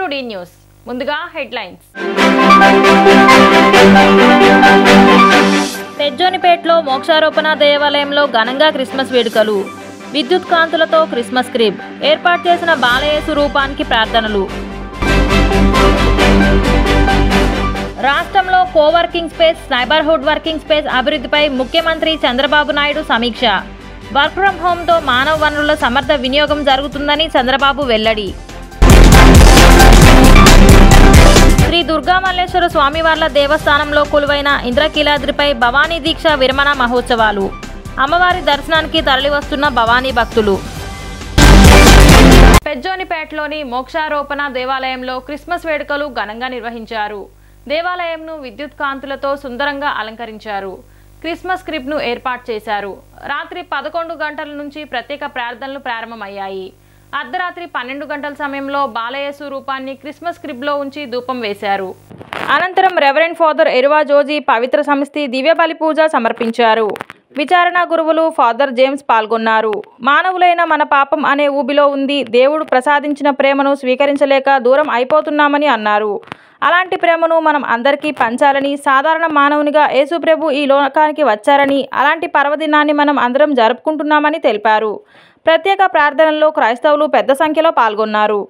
To the news. ముందుగా headlines. పెజ్జోనిపేటలో మోక్షారోపణ దేవాలయంలో ఘనంగా క్రిస్మస్ వేడుకలు. విద్యుత్ కాంతులతో క్రిస్మస్ క్రీబ్. ఏర్పాటు చేసిన బాలయేసు రూపానికి ప్రార్థనలు. రాష్ట్రంలో coworking space, neighbourhood working space అభివృద్ధిపై ముఖ్యమంత్రి చంద్రబాబు నాయుడు సమీక్ష. వర్క్ ఫ్రం హోంతో మానవ వనరుల సమర్థ వినియోగం జరుగుతుందని చంద్రబాబు వెల్లడి. శ్రీ దుర్గామల్లేశ్వర స్వామివార్ల దేవస్థానంలో కొలువైన ఇంద్రకీలాద్రిపై భవానీ దీక్ష విరమణ మహోత్సవాలు. అమ్మవారి దర్శనానికి తరలివస్తున్న భవానీ భక్తులు. పెజ్జోనిపేటలోని మోక్షారోపణ దేవాలయంలో క్రిస్మస్ వేడుకలు ఘనంగా నిర్వహించారు. దేవాలయంను విద్యుత్ కాంతులతో సుందరంగా అలంకరించారు. క్రిస్మస్ క్రిబ్ను ఏర్పాటు చేశారు. రాత్రి 11 గంటల నుంచి ప్రత్యేక ప్రార్థనలు ప్రారంభమయ్యాయి. అర్ధరాత్రి 12 గంటల సమయంలో బాలయేసు రూపాన్ని క్రిస్మస్ క్రిబ్లో ఉంచి ధూపం వేశారు. అనంతరం రెవరెండ్ ఫాదర్ ఎరువా జోజీ పవిత్ర సమితి దివ్య బలి పూజ సమర్పించారు. విచారణ గురువులు ఫాదర్ జేమ్స్ పాల్గొన్నారు. మానవులైన మన పాపం అనే ఊబిలో ఉంది. దేవుడు ప్రసాదించిన ప్రేమను స్వీకరించలేక దూరం అయిపోతున్నామని అన్నారు. అలాంటి ప్రేమను మనం అందరికీ పంచాలని, సాధారణ మానవునిగా యేసుప్రభు ఈ లోకానికి వచ్చారని, అలాంటి పర్వదినాన్ని మనం అందరం జరుపుకుంటున్నామని తెలిపారు. ప్రత్యేక ప్రార్థనల్లో క్రైస్తవులు పెద్ద సంఖ్యలో పాల్గొన్నారు.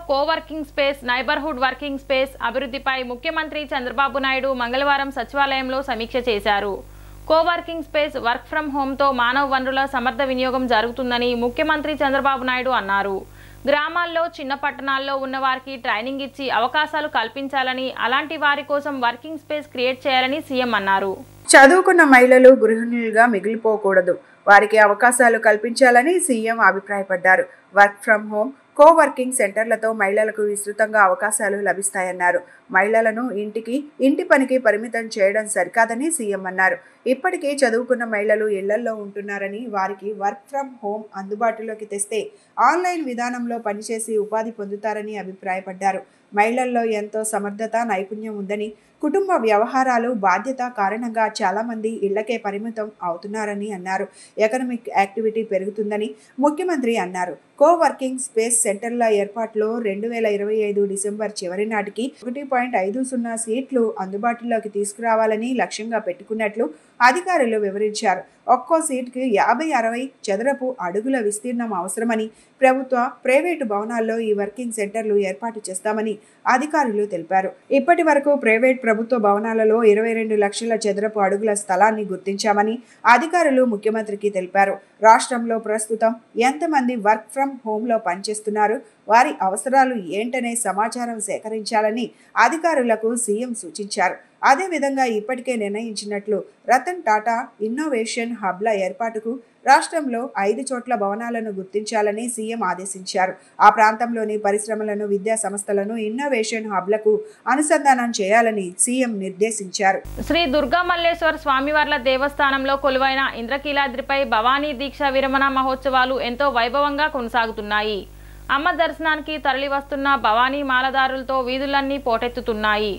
Coworking space, neighbourhood working space అభివృద్ధిపై ముఖ్యమంత్రి చంద్రబాబు నాయుడు మంగళవారం సచివాలయంలో సమీక్ష చేశారు. కోవర్కింగ్ స్పేస్, వర్క్ ఫ్రం హోంతో మానవ వనరుల సమర్థ వినియోగం జరుగుతుందని ముఖ్యమంత్రి చంద్రబాబు నాయుడు అన్నారు. గ్రామాల్లో, చిన్న పట్టణాల్లో ఉన్న వారికి ట్రైనింగ్ ఇచ్చి అవకాశాలు కల్పించాలని, అలాంటి వారి కోసం వర్కింగ్ స్పేస్ క్రియేట్ చేయాలని సీఎం అన్నారు. చదువుకున్న మహిళలు గృహిణులుగా మిగిలిపోకూడదు, వారికి అవకాశాలు కల్పించాలని సీఎం అభిప్రాయపడ్డారు. వర్క్ ఫ్రం హోం, కోవర్కింగ్ సెంటర్లతో మహిళలకు విస్తృతంగా అవకాశాలు లభిస్తాయన్నారు. మహిళలను ఇంటి పనికి పరిమితం చేయడం సరికాదని సీఎం అన్నారు. ఇప్పటికే చదువుకున్న మహిళలు ఇళ్లల్లో ఉంటున్నారని, వారికి వర్క్ ఫ్రం హోం అందుబాటులోకి తెస్తే ఆన్లైన్ విధానంలో పనిచేసి ఉపాధి పొందుతారని అభిప్రాయపడ్డారు. మహిళల్లో ఎంతో సమర్థత, నైపుణ్యం ఉందని, కుటుంబ వ్యవహారాలు, బాధ్యత కారణంగా చాలామంది ఇళ్లకే పరిమితం అవుతున్నారని అన్నారు. ఎకనామిక్ యాక్టివిటీ పెరుగుతుందని ముఖ్యమంత్రి అన్నారు. కోవర్కింగ్ స్పేస్ సెంటర్ల ఏర్పాటులో 2025 డిసెంబర్ చివరి నాటికి 1.50 సీట్లు అందుబాటులోకి తీసుకురావాలని లక్ష్యంగా పెట్టుకున్నట్లు అధికారులు వివరించారు. ఒక్కో సీటుకి 50-60 చదరపు అడుగుల విస్తీర్ణం అవసరమని, ప్రభుత్వ, ప్రైవేటు భవనాల్లో ఈ వర్కింగ్ సెంటర్లు ఏర్పాటు చేస్తామని అధికారులు తెలిపారు. ఇప్పటి వరకు ప్రైవేట్, ప్రభుత్వ భవనాలలో 22 లక్షల చదరపు అడుగుల స్థలాన్ని గుర్తించామని అధికారులు ముఖ్యమంత్రికి తెలిపారు. రాష్ట్రంలో ప్రస్తుతం ఎంతమంది వర్క్ ఫ్రం హోంలో పనిచేస్తున్నారు, వారి అవసరాలు ఏంటనే సమాచారం సేకరించాలని అధికారులకు సీఎం సూచించారు. అదేవిధంగా ఇప్పటికే నిర్ణయించినట్లు రతన్ టాటా ఇన్నోవేషన్ హబ్ల ఏర్పాటుకు రాష్ట్రంలో 5 చోట్ల భవనాలను గుర్తించాలని సీఎం ఆదేశించారు. ఆ ప్రాంతంలోని పరిశ్రమలను, విద్యా సంస్థలను ఇన్నోవేషన్ హబ్లకు అనుసంధానం చేయాలని సీఎం నిర్దేశించారు. శ్రీ దుర్గా మల్లేశ్వర స్వామివార్ల దేవస్థానంలో కొలువైన ఇంద్రకీలాద్రిపై భవానీ దీక్ష విరమణ మహోత్సవాలు ఎంతో వైభవంగా కొనసాగుతున్నాయి. అమ్మ దర్శనానికి తరలి వస్తున్న భవానీ మాలదారులతో వీధులన్నీ పోటెత్తుతున్నాయి.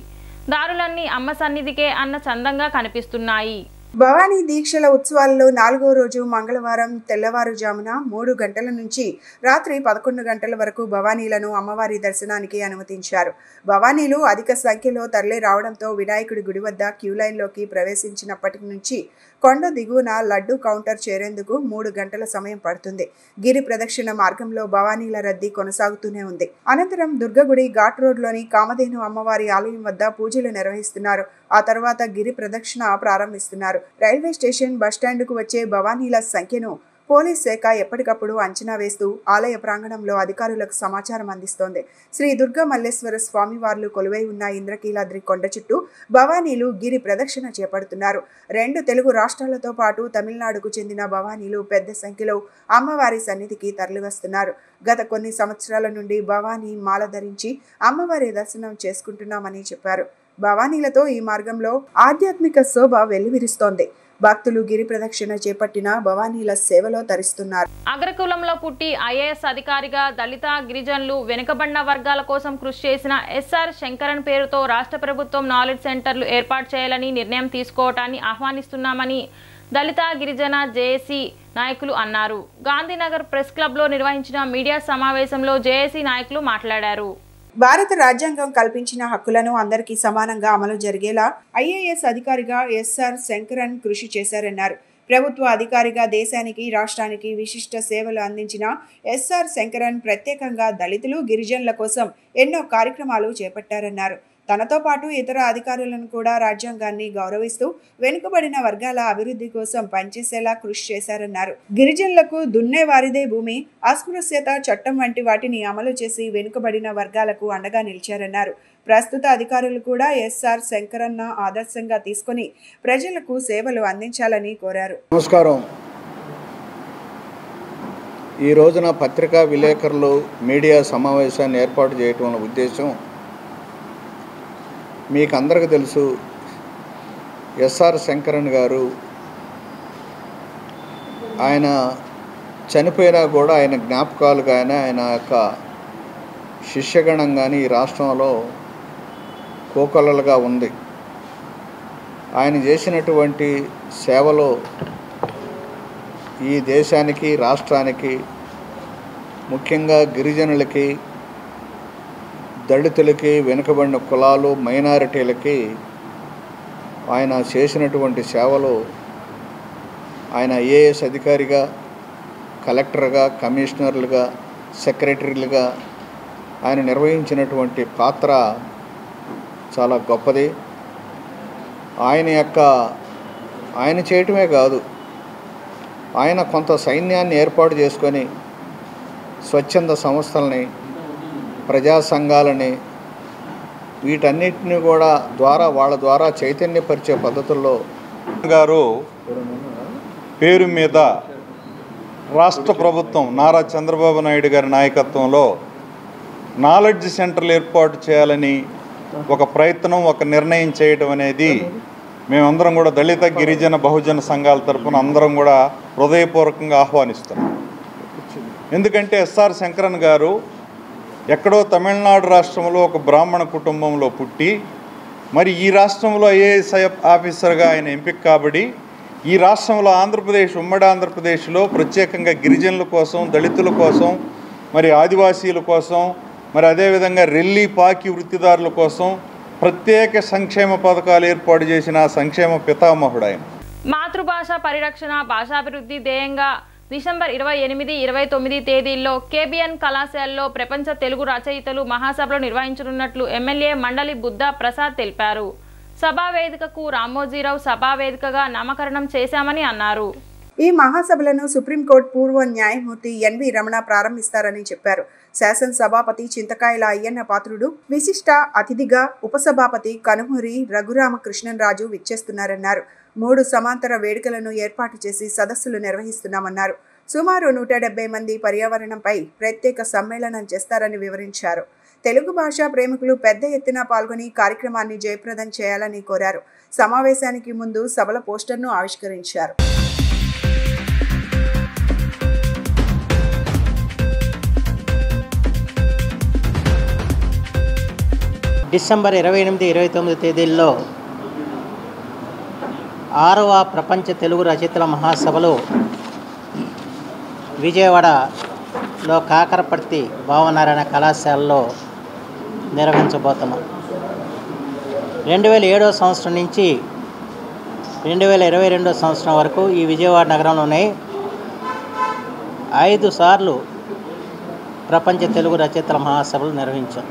దారులన్నీ అమ్మ సన్నిధికే అన్న చందంగా కనిపిస్తున్నాయి. భవానీ దీక్షల ఉత్సవాల్లో 4వ రోజు మంగళవారం తెల్లవారుజామున 3 గంటల నుంచి రాత్రి 11 గంటల వరకు భవానీలను అమ్మవారి దర్శనానికి అనుమతించారు. భవానీలు అధిక సంఖ్యలో తరలి రావడంతో వినాయకుడి గుడి వద్ద క్యూలైన్లోకి ప్రవేశించినప్పటి నుంచి కొండ దిగువన లడ్డు కౌంటర్ చేరేందుకు 3 గంటల సమయం పడుతుంది. గిరి ప్రదక్షిణ మార్గంలో భవానీల రద్దీ కొనసాగుతూనే ఉంది. అనంతరం దుర్గగుడి ఘాట్ రోడ్లోని కామధేను అమ్మవారి ఆలయం వద్ద పూజలు నిర్వహిస్తున్నారు. ఆ తర్వాత గిరి ప్రదక్షిణ ప్రారంభిస్తున్నారు. రైల్వే స్టేషన్, బస్టాండ్కు వచ్చే భవానీల సంఖ్యను పోలీస్ శాఖ ఎప్పటికప్పుడు అంచనా వేస్తూ ఆలయ ప్రాంగణంలో అధికారులకు సమాచారం అందిస్తోంది. శ్రీ దుర్గా మల్లేశ్వర స్వామివార్లు కొలువై ఉన్న ఇంద్రకీలాద్రి కొండ చుట్టూ భవానీలు గిరి ప్రదక్షిణ చేపడుతున్నారు. 2 తెలుగు రాష్ట్రాలతో పాటు తమిళనాడుకు చెందిన భవానీలు పెద్ద సంఖ్యలో అమ్మవారి సన్నిధికి తరలివస్తున్నారు. గత కొన్ని సంవత్సరాల నుండి భవానీ మాల ధరించి అమ్మవారి దర్శనం చేసుకుంటున్నామని చెప్పారు. భవానీలతో ఈ మార్గంలో ఆధ్యాత్మిక శోభ వెల్లివిరుస్తోంది. భక్తులు గిరి ప్రదక్షిణ చేపట్టిన భవానీల సేవలో తరిస్తున్నారు. అగ్రకులంలో పుట్టి ఐఏఎస్ అధికారిగా దళిత, గిరిజనులు, వెనుకబడిన వర్గాల కోసం కృషి చేసిన ఎస్ఆర్ శంకరన్ పేరుతో రాష్ట్ర ప్రభుత్వం నాలెడ్జ్ సెంటర్లు ఏర్పాటు చేయాలని నిర్ణయం తీసుకోవటాన్ని ఆహ్వానిస్తున్నామని దళిత, గిరిజన జేఏసీ నాయకులు అన్నారు. గాంధీనగర్ ప్రెస్ క్లబ్లో నిర్వహించిన మీడియా సమావేశంలో జేఏసీ నాయకులు మాట్లాడారు. భారత రాజ్యాంగం కల్పించిన హక్కులను అందరికీ సమానంగా అమలు జరిగేలా ఐఏఎస్ అధికారిగా ఎస్ఆర్ శంకరన్ కృషి చేశారన్నారు. ప్రభుత్వ అధికారిగా దేశానికి, రాష్ట్రానికి విశిష్ట సేవలు అందించిన ఎస్ఆర్ శంకరన్ ప్రత్యేకంగా దళితులు, గిరిజనుల కోసం ఎన్నో కార్యక్రమాలు చేపట్టారన్నారు. తనతో పాటు ఇతర అధికారులను కూడా రాజ్యాంగాన్ని గౌరవిస్తూ వెనుకబడిన వర్గాల అభివృద్ధి కోసం పనిచేసేలా కృషి చేశారన్నారు. గిరిజనులకు దున్నేవారిదే భూమి, అస్పృశ్యత చట్టం వంటి వాటిని అమలు చేసి వెనుకబడిన వర్గాలకు అండగా నిలిచారన్నారు. ప్రస్తుత అధికారులు కూడా ఎస్ఆర్ శంకరన్న ఆదర్శంగా తీసుకుని ప్రజలకు సేవలు అందించాలని కోరారు. నమస్కారం. ఈ రోజున పత్రికా విలేకరులు మీడియా సమావేశాన్ని ఏర్పాటు చేయటం ఉద్దేశం మీకు అందరికీ తెలుసు. ఎస్ఆర్ శంకరన్ గారు ఆయన చనిపోయినా కూడా ఆయన జ్ఞాపకాలు కానీ ఆయన యొక్క శిష్యగణం కానీ ఈ రాష్ట్రంలో కోకొల్లలుగా ఉంది. ఆయన చేసినటువంటి సేవలో ఈ దేశానికి, రాష్ట్రానికి, ముఖ్యంగా గిరిజనులకి, దళితులకి, వెనుకబడిన కులాలు, మైనారిటీలకి ఆయన చేసినటువంటి సేవలు ఆయన ఐఏఎస్ అధికారిగా, కలెక్టర్గా, కమిషనర్లుగా, సెక్రటరీలుగా ఆయన నిర్వహించినటువంటి పాత్ర చాలా గొప్పది. ఆయన చేయటమే కాదు, ఆయన కొంత సైన్యాన్ని ఏర్పాటు చేసుకొని స్వచ్ఛంద సంస్థలని, ప్రజా సంఘాలని, వీటన్నిటిని కూడా వాళ్ళ ద్వారా చైతన్యపరిచే పద్ధతుల్లో గారు పేరు మీద రాష్ట్ర ప్రభుత్వం నారా చంద్రబాబు నాయుడు గారి నాయకత్వంలో నాలెడ్జ్ సెంటర్లు ఏర్పాటు చేయాలని ఒక ప్రయత్నం, ఒక నిర్ణయం చేయడం అనేది మేమందరం కూడా దళిత, గిరిజన, బహుజన సంఘాల తరఫున అందరం కూడా హృదయపూర్వకంగా ఆహ్వానిస్తున్నాం. ఎందుకంటే ఎస్ఆర్ శంకరన్ గారు ఎక్కడో తమిళనాడు రాష్ట్రంలో ఒక బ్రాహ్మణ కుటుంబంలో పుట్టి మరి ఈ రాష్ట్రంలో ఐఏఎస్ ఆఫీసర్గా ఆయన ఎంపిక కాబడి ఈ రాష్ట్రంలో ఉమ్మడి ఆంధ్రప్రదేశ్లో ప్రత్యేకంగా గిరిజనుల కోసం, దళితుల కోసం, మరి ఆదివాసీల కోసం, మరి అదేవిధంగా రెల్లి పాకి వృత్తిదారుల కోసం ప్రత్యేక సంక్షేమ పథకాలు ఏర్పాటు చేసిన సంక్షేమ పితామహుడు ఆయన. మాతృభాష పరిరక్షణ, భాషాభివృద్ధి ధ్యేయంగా డిసెంబర్ 28, 29 తేదీల్లో కేబిఎన్ కళాశాలలో ప్రపంచ తెలుగు రచయితలు మహాసభలు నిర్వహించనున్నట్లు ఎమ్మెల్యే మండలి బుద్ధా ప్రసాద్ తెలిపారు. సభా వేదికకు రామోజీరావు సభా వేదికగా నామకరణం చేశామని అన్నారు. ఈ మహాసభలను సుప్రీంకోర్టు పూర్వ న్యాయమూర్తి ఎన్వి రమణ ప్రారంభిస్తారని చెప్పారు. శాసనసభాపతి చింతకాయల అయ్యన్న పాత్రుడు విశిష్ట అతిథిగా, ఉపసభాపతి కనుమూరి రఘురామకృష్ణరాజు విచ్చేస్తున్నారన్నారు. 3 సమాంతర వేడుకలను ఏర్పాటు చేసి సదస్సులు నిర్వహిస్తున్నామన్నారు. సుమారు 170 మంది పర్యావరణంపై ప్రత్యేక సమ్మేళనం చేస్తారని వివరించారు. తెలుగు భాషా ప్రేమికులు పెద్ద ఎత్తున పాల్గొని కార్యక్రమాన్ని జయప్రదం చేయాలని కోరారు. సమావేశానికి ముందు సభల పోస్టర్ను ఆవిష్కరించారు. డిసెంబర్ 28, 29 తేదీల్లో 6వ ప్రపంచ తెలుగు రచయితల మహాసభలు విజయవాడలో కాకరపర్తి భావనారాయణ కళాశాలలో నిర్వహించబోతున్నాం. 2007 సంవత్సరం నుంచి 2022 సంవత్సరం వరకు ఈ విజయవాడ నగరంలోనే 5 సార్లు ప్రపంచ తెలుగు రచయితల మహాసభలు నిర్వహించాం.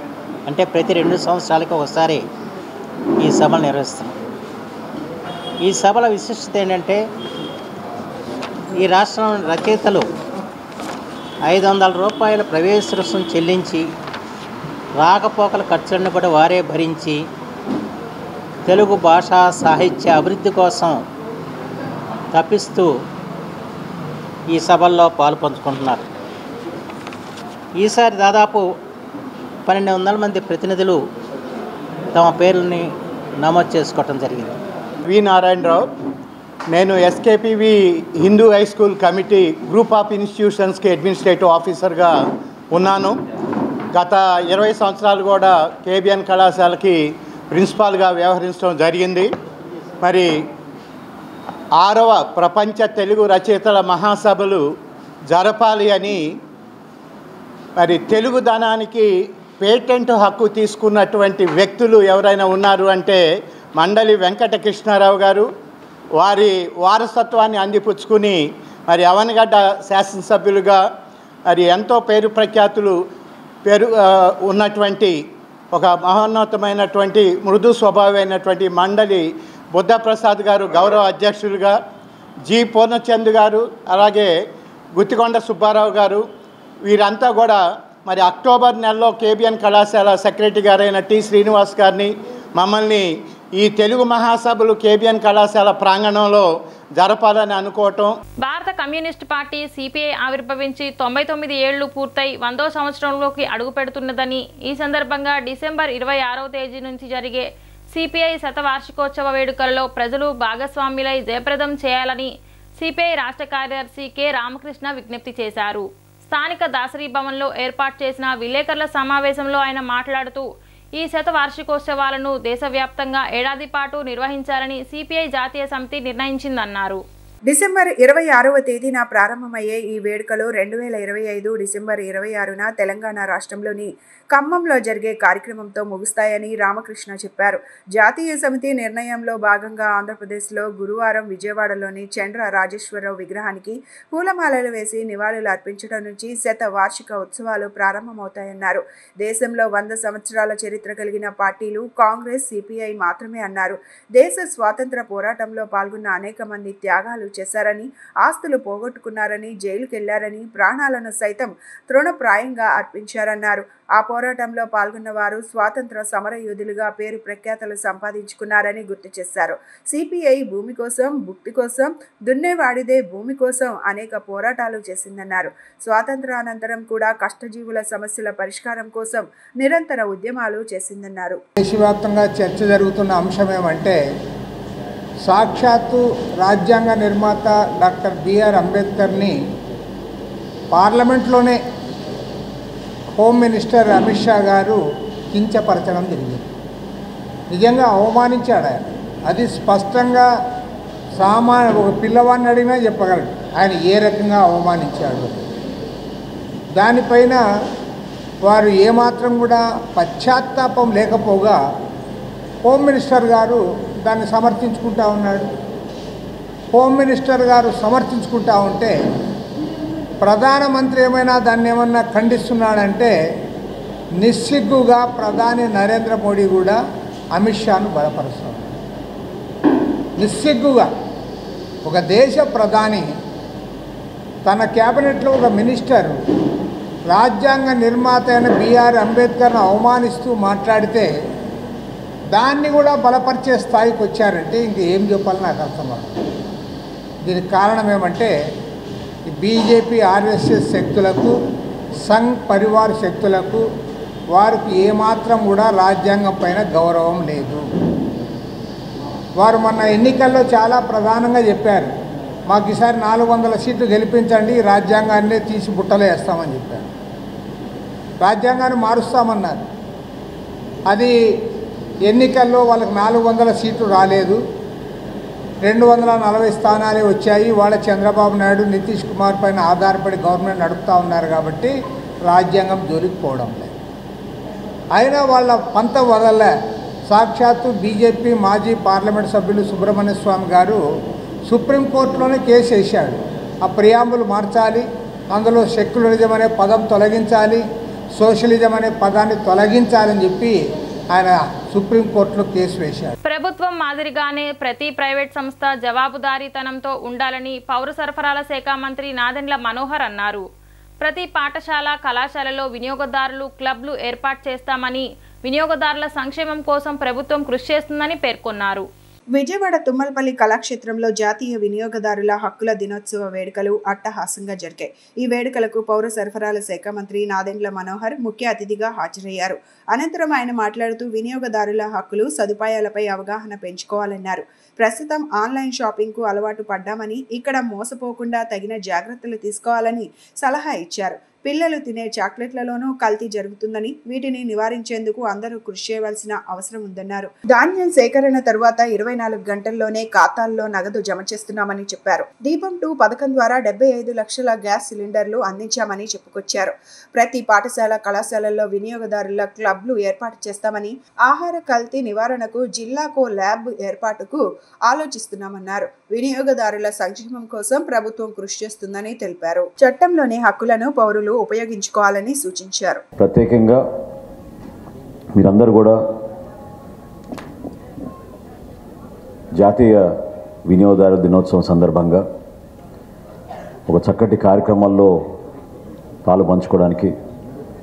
అంటే ప్రతి 2 సంవత్సరాలకు ఒకసారి ఈ సభలు నిర్వహిస్తున్నాం. ఈ సభల విశిష్టత ఏంటంటే ఈ రాష్ట్రం రచయితలు 500 రూపాయల ప్రవేశ రుసుం చెల్లించి రాకపోకల ఖర్చులను కూడా వారే భరించి తెలుగు భాషా సాహిత్య అభివృద్ధి కోసం తప్పిస్తూ ఈ సభల్లో పాలుపంచుకుంటున్నారు. ఈసారి దాదాపు 1200 మంది ప్రతినిధులు తమ పేర్లని నమోదు చేసుకోవటం జరిగింది. వి నారాయణరావు, నేను S K P V Hindu high school committee group of ఇన్స్టిట్యూషన్స్కి అడ్మినిస్ట్రేటివ్ ఆఫీసర్గా ఉన్నాను. గత 20 సంవత్సరాలు కూడా కేబిఎన్ కళాశాలకి ప్రిన్సిపాల్గా వ్యవహరించడం జరిగింది. మరి 6వ ప్రపంచ తెలుగు రచయితల మహాసభలు జరపాలి అని మరి తెలుగుదనానికి పేటెంట్ హక్కు తీసుకున్నటువంటి వ్యక్తులు ఎవరైనా ఉన్నారు అంటే మండలి వెంకటకృష్ణారావు గారు. వారి వారసత్వాన్ని అందిపుచ్చుకుని మరి అవనగడ్డ శాసనసభ్యులుగా మరి ఎంతో పేరు ప్రఖ్యాతులు ఉన్నటువంటి ఒక మహోన్నతమైనటువంటి మృదు స్వభావమైనటువంటి మండలి బుద్ధప్రసాద్ గారు గౌరవ అధ్యక్షులుగా, జి పూర్ణచంద్ గారు, అలాగే గుత్తికొండ సుబ్బారావు గారు, వీరంతా కూడా మరి అక్టోబర్ నెలలో కేబిఎన్ కళాశాల సెక్రటరీ గారైన టి శ్రీనివాస్ గారిని మమ్మల్ని ఈ తెలుగు మహాసభలు కేబిఎన్ కళాశాల ప్రాంగణంలో జరపాలని అనుకోవటం. భారత కమ్యూనిస్ట్ పార్టీ సిపిఐ ఆవిర్భవించి 99 ఏళ్లు పూర్తయి 100వ సంవత్సరంలోకి అడుగు పెడుతున్నదని, ఈ సందర్భంగా డిసెంబర్ 26వ తేదీ నుంచి జరిగే సిపిఐ శతవార్షికోత్సవ వేడుకల్లో ప్రజలు భాగస్వామ్యులై జయప్రదం చేయాలని సిపిఐ రాష్ట్ర కార్యదర్శి కె రామకృష్ణ విజ్ఞప్తి చేశారు. స్థానిక దాసరి భవన్లో ఏర్పాటు చేసిన విలేకరుల సమావేశంలో ఆయన మాట్లాడుతూ ఈ శతవార్షికోత్సవాలను దేశవ్యాప్తంగా ఏడాది పాటు నిర్వహించాలని సిపిఐ జాతీయ సమితి నిర్ణయించిందన్నారు. డిసెంబర్ 26వ తేదీన ప్రారంభమయ్యే ఈ వేడుకలు 2025 డిసెంబర్ 26న తెలంగాణ రాష్ట్రంలోని ఖమ్మంలో జరిగే కార్యక్రమంతో ముగుస్తాయని రామకృష్ణ చెప్పారు. జాతీయ సమితి నిర్ణయంలో భాగంగా ఆంధ్రప్రదేశ్లో గురువారం విజయవాడలోని చండ్ర రాజేశ్వరరావు విగ్రహానికి పూలమాలలు వేసి నివాళులు అర్పించడం నుంచి శతవార్షిక ఉత్సవాలు ప్రారంభమవుతాయన్నారు. దేశంలో 100 సంవత్సరాల చరిత్ర కలిగిన పార్టీలు కాంగ్రెస్, సిపిఐ మాత్రమే అన్నారు. దేశ స్వాతంత్ర పోరాటంలో పాల్గొన్న అనేక మంది త్యాగాలు చేశారని, ఆస్తులు పోగొట్టుకున్నారని, జైలుకెళ్లారని, ప్రాణాలను సైతం తృణప్రాయంగా అర్పించారన్నారు. ఆ పోరాటంలో పాల్గొన్న వారు స్వాతంత్ర సమరయోధులుగా పేరు ప్రఖ్యాతలు సంపాదించుకున్నారని గుర్తు చేశారు. సిపిఐ భూమి కోసం, భుక్తి కోసం, దున్నేవాడిదే భూమి కోసం అనేక పోరాటాలు చేసిందన్నారు. స్వాతంత్రానంతరం కూడా కష్టజీవుల సమస్యల పరిష్కారం కోసం నిరంతర ఉద్యమాలు చేసిందన్నారు. దేశవ్యాప్తంగా చర్చ జరుగుతున్న అంశం ఏమంటే, సాక్షాత్తు రాజ్యాంగ నిర్మాత డాక్టర్ బిఆర్ అంబేద్కర్ని పార్లమెంట్లోనే హోమ్ మినిస్టర్ అమిత్ షా గారు కించపరచడం జరిగింది. నిజంగా అవమానించాడు ఆయన. అది స్పష్టంగా ఒక పిల్లవాడిని అడిగినా చెప్పగలడు ఆయన ఏ రకంగా అవమానించాడు. దానిపైన వారు ఏమాత్రం కూడా పశ్చాత్తాపం లేకపోగా హోమ్ మినిస్టర్ గారు దాన్ని సమర్థించుకుంటా ఉన్నాడు. హోమ్ మినిస్టర్ గారు సమర్థించుకుంటా ఉంటే ప్రధానమంత్రి ఏమైనా దాన్ని ఏమన్నా ఖండిస్తున్నాడంటే నిస్సిగ్గుగా ప్రధాని నరేంద్ర మోడీ కూడా అమిత్ షాను బలపరుస్తాడు. నిస్సిగ్గుగా ఒక దేశ ప్రధాని తన క్యాబినెట్లో ఒక మినిస్టర్ రాజ్యాంగ నిర్మాత అయిన బిఆర్ అంబేద్కర్ను అవమానిస్తూ మాట్లాడితే దాన్ని కూడా బలపరిచే స్థాయికి వచ్చారంటే ఇంకేం చెప్పాలని నాకు అర్థమవుతుంది. దీనికి కారణం ఏమంటే బీజేపీ ఆర్ఎస్ఎస్ శక్తులకు సంఘ్ పరివార్ శక్తులకు వారికి ఏమాత్రం కూడా రాజ్యాంగం పైన గౌరవం లేదు. వారు మొన్న ఎన్నికల్లో చాలా ప్రధానంగా చెప్పారు, మాకు ఈసారి 400 సీట్లు గెలిపించండి, రాజ్యాంగాన్ని తీసి బుట్టలో వేస్తామని చెప్పారు. రాజ్యాంగాన్ని మారుస్తామన్నారు. అది ఎన్నికల్లో వాళ్ళకి 400 సీట్లు రాలేదు, 240 స్థానాలే వచ్చాయి. వాళ్ళ చంద్రబాబు నాయుడు నితీష్ కుమార్ పైన ఆధారపడి గవర్నమెంట్ నడుపుతూ ఉన్నారు కాబట్టి రాజ్యాంగం జోలికి పోవడం లేదు. అయినా వాళ్ళ పంత వదలలే. సాక్షాత్తు బీజేపీ మాజీ పార్లమెంట్ సభ్యులు సుబ్రహ్మణ్య స్వామి గారు సుప్రీంకోర్టులోనే కేసు వేశాడు. ఆ ప్రియాంబుల్ మార్చాలి, అందులో సెక్యులరిజం అనే పదం తొలగించాలి, సోషలిజం అనే పదాన్ని తొలగించాలని చెప్పి ఆయన సుప్రీంకోర్టులో కేసు వేశాడు. ప్రభుత్వం మాదిరిగానే ప్రతి ప్రైవేట్ సంస్థ జవాబుదారీతనంతో ఉండాలని పౌర సరఫరాల శాఖ మంత్రి నాదెండ్ల మనోహర్ అన్నారు. ప్రతి పాఠశాల కళాశాలలో వినియోగదారులు క్లబ్లు ఏర్పాటు చేస్తామని, వినియోగదారుల సంక్షేమం కోసం ప్రభుత్వం కృషి చేస్తుందని పేర్కొన్నారు. విజయవాడ తుమ్మలపల్లి కళాక్షేత్రంలో జాతీయ వినియోగదారుల హక్కుల దినోత్సవ వేడుకలు అట్టహాసంగా జరిగాయి. ఈ వేడుకలకు పౌర సరఫరాల శాఖ మంత్రి నాదెండ్ల మనోహర్ ముఖ్య అతిథిగా హాజరయ్యారు. అనంతరం ఆయన మాట్లాడుతూ వినియోగదారుల హక్కులు సదుపాయాలపై అవగాహన పెంచుకోవాలన్నారు. ప్రస్తుతం ఆన్లైన్ షాపింగ్కు అలవాటు పడ్డామని, ఇక్కడ మోసపోకుండా తగిన జాగ్రత్తలు తీసుకోవాలని సలహా ఇచ్చారు. పిల్లలు తినే చాక్లెట్లలోనూ కల్తీ జరుగుతుందని, వీటిని నివారించేందుకు అందరూ కృషి చేయవలసిన అవసరం ఉందన్నారు. ధాన్యం సేకరణ తరువాత 24 గంటల్లోనే ఖాతాల్లో నగదు జమ చేస్తున్నామని చెప్పారు. దీపం 2 పథకం ద్వారా 75 లక్షల గ్యాస్ సిలిండర్లు అందించామని చెప్పుకొచ్చారు. ప్రతి పాఠశాల కళాశాలల్లో వినియోగదారుల క్లబ్లు ఏర్పాటు చేస్తామని, ఆహార కల్తీ నివారణకు జిల్లాకో ల్యాబ్ ఏర్పాటుకు ఆలోచిస్తున్నామన్నారు. వినియోగదారుల సంక్షేమం కోసం ప్రభుత్వం కృషి చేస్తుందని తెలిపారు. చట్టంలోని హక్కులను పౌరులు ఉపయోగించుకోవాలని సూచించారు. ప్రత్యేకంగా మీరందరూ కూడా జాతీయ వినియోగదారుల దినోత్సవం సందర్భంగా ఒక చక్కటి కార్యక్రమాల్లో పాలు పంచుకోవడానికి,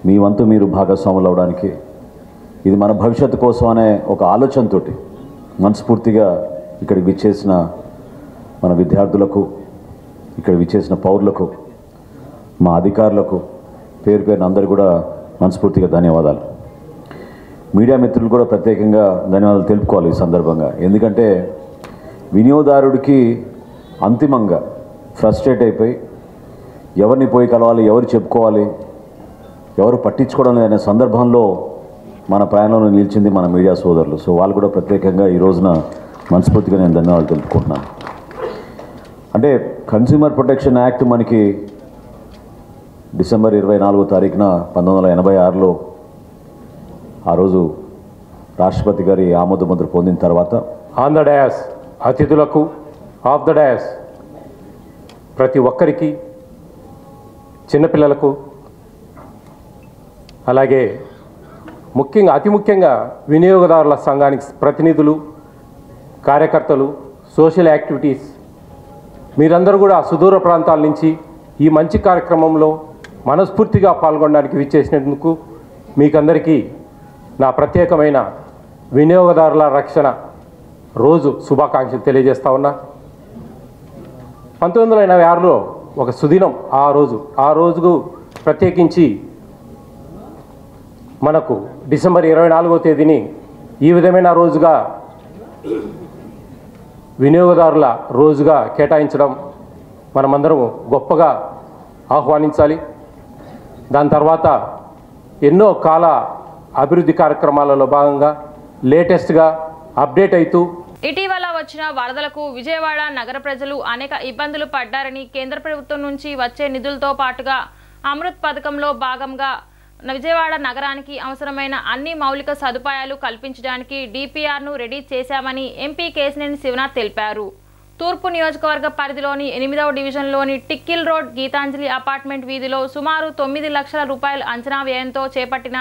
మీ వంతు మీరు భాగస్వాములు అవడానికి, ఇది మన భవిష్యత్తు కోసం అనే ఒక ఆలోచనతో మనస్ఫూర్తిగా ఇక్కడికి విచ్చేసిన మన విద్యార్థులకు, ఇక్కడ విచ్చేసిన పౌరులకు, మా అధికారులకు పేరు పేరున అందరూ కూడా మనస్ఫూర్తిగా ధన్యవాదాలు. మీడియా మిత్రులు కూడా ప్రత్యేకంగా ధన్యవాదాలు తెలుపుకోవాలి ఈ సందర్భంగా. ఎందుకంటే వినియోగదారుడికి అంతిమంగా ఫ్రస్ట్రేట్ అయిపోయి ఎవరిని పోయి కలవాలి, ఎవరు చెప్పుకోవాలి, ఎవరు పట్టించుకోవడం లేదనే సందర్భంలో మన ప్రయాణంలో నిలిచింది మన మీడియా సోదరులు. సో వాళ్ళు కూడా ప్రత్యేకంగా ఈ రోజున మనస్ఫూర్తిగా నేను ధన్యవాదాలు తెలుపుకుంటున్నాను. అంటే కన్స్యూమర్ ప్రొటెక్షన్ యాక్ట్ మనకి డిసెంబర్ 24వ తారీఖున 1986లో ఆ రోజు రాష్ట్రపతి గారి ఆమోద ముద్ర పొందిన తర్వాత ఆన్ ద డయాస్ అతిథులకు, ఆఫ్ ద డయాస్ ప్రతి ఒక్కరికి, చిన్నపిల్లలకు, అలాగే ముఖ్యంగా అతి ముఖ్యంగా వినియోగదారుల సంఘానికి ప్రతినిధులు, కార్యకర్తలు, సోషల్ యాక్టివిటీస్ మీరందరూ కూడా సుదూర ప్రాంతాల నుంచి ఈ మంచి కార్యక్రమంలో మనస్ఫూర్తిగా పాల్గొనడానికి విచ్చేసినందుకు మీకందరికీ నా ప్రత్యేకమైన వినియోగదారుల రక్షణ రోజు శుభాకాంక్షలు తెలియజేస్తా ఉన్నా. 1986లో ఒక సుదినం. ఆ రోజుకు ప్రత్యేకించి మనకు డిసెంబర్ 24వ తేదీని ఈ విధమైన రోజుగా వినియోగదారుల రోజుగా కేటాయించడం మనమందరం గొప్పగా ఆహ్వానించాలి. దాని తర్వాత ఎన్నో కాల అభివృద్ధి కార్యక్రమాలలో భాగంగా లేటెస్ట్గా అప్డేట్ అవుతూ ఇటీవల వచ్చిన వరదలకు విజయవాడ నగర ప్రజలు అనేక ఇబ్బందులు పడ్డారని కేంద్ర ప్రభుత్వం నుంచి వచ్చే నిధులతో పాటుగా అమృత్ పథకంలో భాగంగా విజయవాడ నగరానికి అవసరమైన అన్ని మౌలిక సదుపాయాలు కల్పించడానికి డిపిఆర్ను రెడీ చేశామని ఎంపీ కేశినేని శివనాథ్ తెలిపారు. తూర్పు నియోజకవర్గ పరిధిలోని 8వ డివిజన్లోని టిక్కిల్ రోడ్ గీతాంజలి అపార్ట్మెంట్ వీధిలో సుమారు 9 లక్షల రూపాయల అంచనా వ్యయంతో చేపట్టిన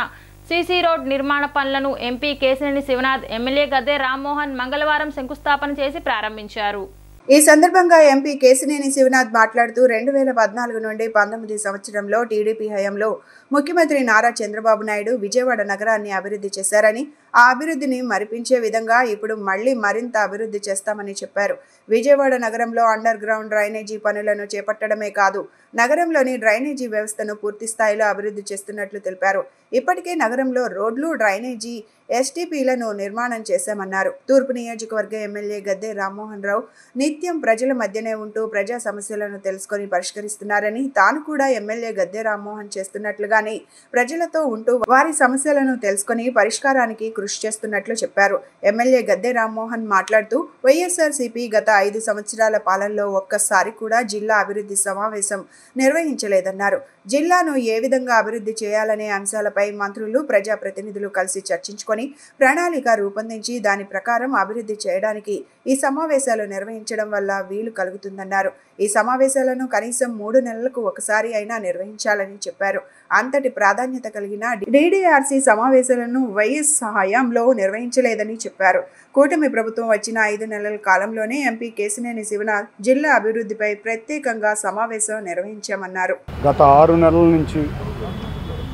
సీసీ రోడ్ నిర్మాణ పనులను ఎంపీ కేశినేని శివనాథ్, ఎమ్మెల్యే గద్దె రామ్మోహన్ మంగళవారం శంకుస్థాపన చేసి ప్రారంభించారు. ఈ సందర్భంగా ఎంపీ కేశినేని శివనాథ్ మాట్లాడుతూ 2014 నుండి 19 సంవత్సరంలో టీడీపీ హయాంలో ముఖ్యమంత్రి నారా చంద్రబాబు నాయుడు విజయవాడ నగరాన్ని అభివృద్ధి చేశారని, ఆ అభివృద్ధిని మరిపించే విధంగా ఇప్పుడు మళ్లీ మరింత అభివృద్ధి చేస్తామని చెప్పారు. విజయవాడ నగరంలో అండర్ గ్రౌండ్ డ్రైనేజీ పనులను చేపట్టడమే కాదు, నగరంలోని డ్రైనేజీ వ్యవస్థను పూర్తి స్థాయిలో అభివృద్ధి చేస్తున్నట్లు తెలిపారు. ఇప్పటికే నగరంలో రోడ్లు, డ్రైనేజీ, ఎస్టీపీలను నిర్మాణం చేశామన్నారు. తూర్పు నియోజకవర్గ ఎమ్మెల్యే గద్దె రామ్మోహన్ రావు నిత్యం ప్రజల మధ్యనే ఉంటూ ప్రజా సమస్యలను తెలుసుకొని పరిష్కరిస్తున్నారని, తాను కూడా ఎమ్మెల్యే గద్దె రామ్మోహన్ చేస్తున్నట్లుగానే ప్రజలతో ఉంటూ వారి సమస్యలను తెలుసుకొని పరిష్కారానికి కృషి చేస్తున్నట్లు చెప్పారు. ఎమ్మెల్యే గద్దె రామ్మోహన్ మాట్లాడుతూ వైఎస్ఆర్సీపీ గత 5 సంవత్సరాల పాలనలో ఒక్కసారి కూడా జిల్లా అభివృద్ధి సమావేశం నిర్వహించలేదన్నారు. జిల్లాను ఏ విధంగా అభివృద్ధి చేయాలనే అంశాలపై మంత్రులు, ప్రజాప్రతినిధులు కలిసి చర్చించుకొని ప్రణాళిక రూపొందించి దాని ప్రకారం అభివృద్ధి చేయడానికి ఈ సమావేశాలు నిర్వహించడం వల్ల వీలు కలుగుతుందన్నారు. ఈ సమావేశాలను కనీసం 3 నెలలకు ఒకసారి అయినా నిర్వహించాలని చెప్పారు. అంతటి ప్రాధాన్యత కలిగిన డీడీఆర్సీ సమావేశాలను వైఎస్ హయాంలో నిర్వహించలేదని చెప్పారు. కూటమి ప్రభుత్వం వచ్చిన 5 నెలల కాలంలోనే ఎంపీ కేశినేని శివనాథ్ జిల్లా అభివృద్ధిపై ప్రత్యేకంగా సమావేశం నిర్వహించామన్నారు. గత 6 నెలల నుంచి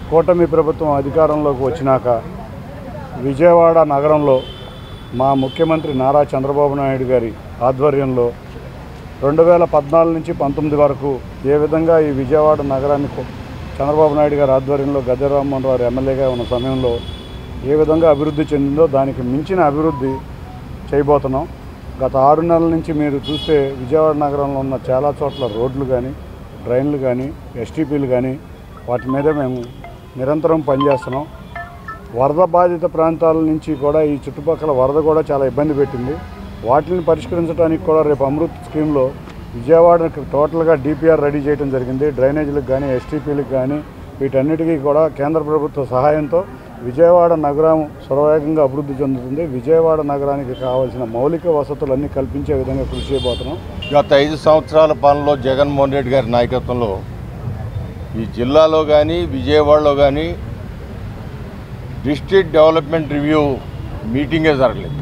కూటమి ప్రభుత్వం అధికారంలోకి వచ్చినాక విజయవాడ నగరంలో మా ముఖ్యమంత్రి నారా చంద్రబాబు నాయుడు గారి ఆధ్వర్యంలో 2014 నుంచి 19 వరకు ఏ విధంగా ఈ విజయవాడ నగరాన్ని చంద్రబాబు నాయుడు గారి ఆధ్వర్యంలో గద్దె రామ్మోహన్ రావు ఎమ్మెల్యేగా ఉన్న సమయంలో ఏ విధంగా అభివృద్ధి చెందిందో దానికి మించిన అభివృద్ధి చేయబోతున్నాం. గత 6 నెలల నుంచి మీరు చూస్తే విజయవాడ నగరంలో ఉన్న చాలా చోట్ల రోడ్లు కానీ, డ్రైన్లు కానీ, ఎస్టీపీలు కానీ వాటి మీద మేము నిరంతరం పనిచేస్తున్నాం. వరద బాధిత ప్రాంతాల నుంచి కూడా ఈ చుట్టుపక్కల వరద కూడా చాలా ఇబ్బంది పెట్టింది. వాటిని పరిష్కరించడానికి కూడా రేపు అమృత్ స్కీమ్లో విజయవాడకి టోటల్గా డిపిఆర్ రెడీ చేయడం జరిగింది. డ్రైనేజీలకు కానీ, ఎస్టీపీలకు కానీ వీటన్నిటికీ కూడా కేంద్ర ప్రభుత్వ సహాయంతో విజయవాడ నగరం స్వరవేగంగా అభివృద్ధి చెందుతుంది. విజయవాడ నగరానికి కావాల్సిన మౌలిక వసతులన్నీ కల్పించే విధంగా కృషి చేయబోతున్నాం. గత 5 సంవత్సరాల పాలనలో జగన్మోహన్ రెడ్డి గారి నాయకత్వంలో ఈ జిల్లాలో కానీ, విజయవాడలో కానీ డిస్ట్రిక్ట్ డెవలప్మెంట్ రివ్యూ మీటింగే జరగలేదు.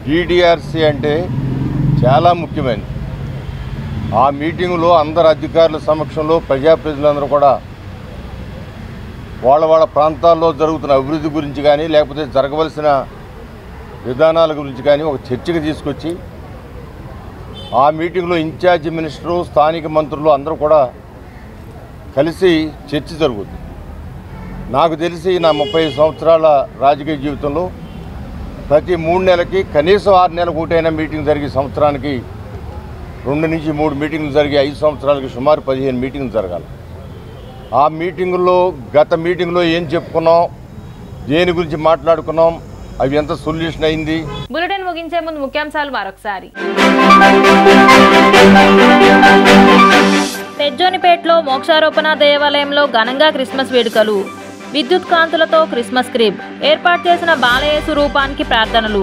డీడీఆర్సీ అంటే చాలా ముఖ్యమైనది. ఆ మీటింగులో అందరు అధికారుల సమక్షంలో ప్రజాప్రతినిధులందరూ కూడా వాళ్ళ ప్రాంతాల్లో జరుగుతున్న అభివృద్ధి గురించి కానీ, లేకపోతే జరగవలసిన విధానాల గురించి కానీ ఒక చర్చకు తీసుకొచ్చి ఆ మీటింగ్లో ఇన్ఛార్జి మినిస్టరు, స్థానిక మంత్రులు అందరూ కూడా కలిసి చర్చ జరుగుతుంది. నాకు తెలిసి నా 30 సంవత్సరాల రాజకీయ జీవితంలో ప్రతి 3 నెలలకి కనీసం 6 నెలలకు ఒకటైనా మీటింగ్ జరిగి, సంవత్సరానికి 2 నుంచి 3 మీటింగ్లు జరిగి 5 సంవత్సరాలకి సుమారు 15 మీటింగ్లు జరగాలి. ఆ మీటింగుల్లో గత మీటింగ్లో ఏం చెప్పుకున్నాం, దేని గురించి మాట్లాడుకున్నాం, అవి ఎంత సొల్యూషన్ అయింది. బులెటిన్ ముగించే ముందు ముఖ్యాంశాలు మరొకసారి. పెజ్జోనిపేటలో మోక్షారోపణ దేవాలయంలో ఘనంగా క్రిస్మస్ వేడుకలు. విద్యుత్ కాంతులతో క్రిస్మస్ క్రీబ్ ఏర్పాటు చేసిన బాలయేసు రూపానికి ప్రార్థనలు.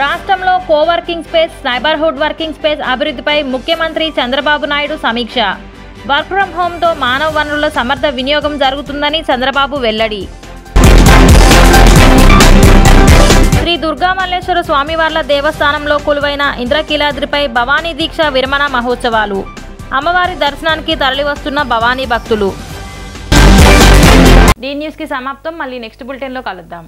రాష్ట్రంలో coworking space, neighbourhood working space అభివృద్ధిపై ముఖ్యమంత్రి చంద్రబాబు నాయుడు సమీక్ష. వర్క్ ఫ్రం హోంతో మానవ వనరుల సమర్థ వినియోగం జరుగుతుందని చంద్రబాబు వెల్లడి. శ్రీ దుర్గామల్లేశ్వర స్వామివార్ల దేవస్థానంలో కొలువైన ఇంద్రకీలాద్రిపై భవానీ దీక్ష విరమణ మహోత్సవాలు. అమ్మవారి దర్శనానికి తరలివస్తున్న భవానీ భక్తులు. డీ న్యూస్కి సమాప్తం. మళ్ళీ నెక్స్ట్ బులెటిన్లో కలుద్దాం.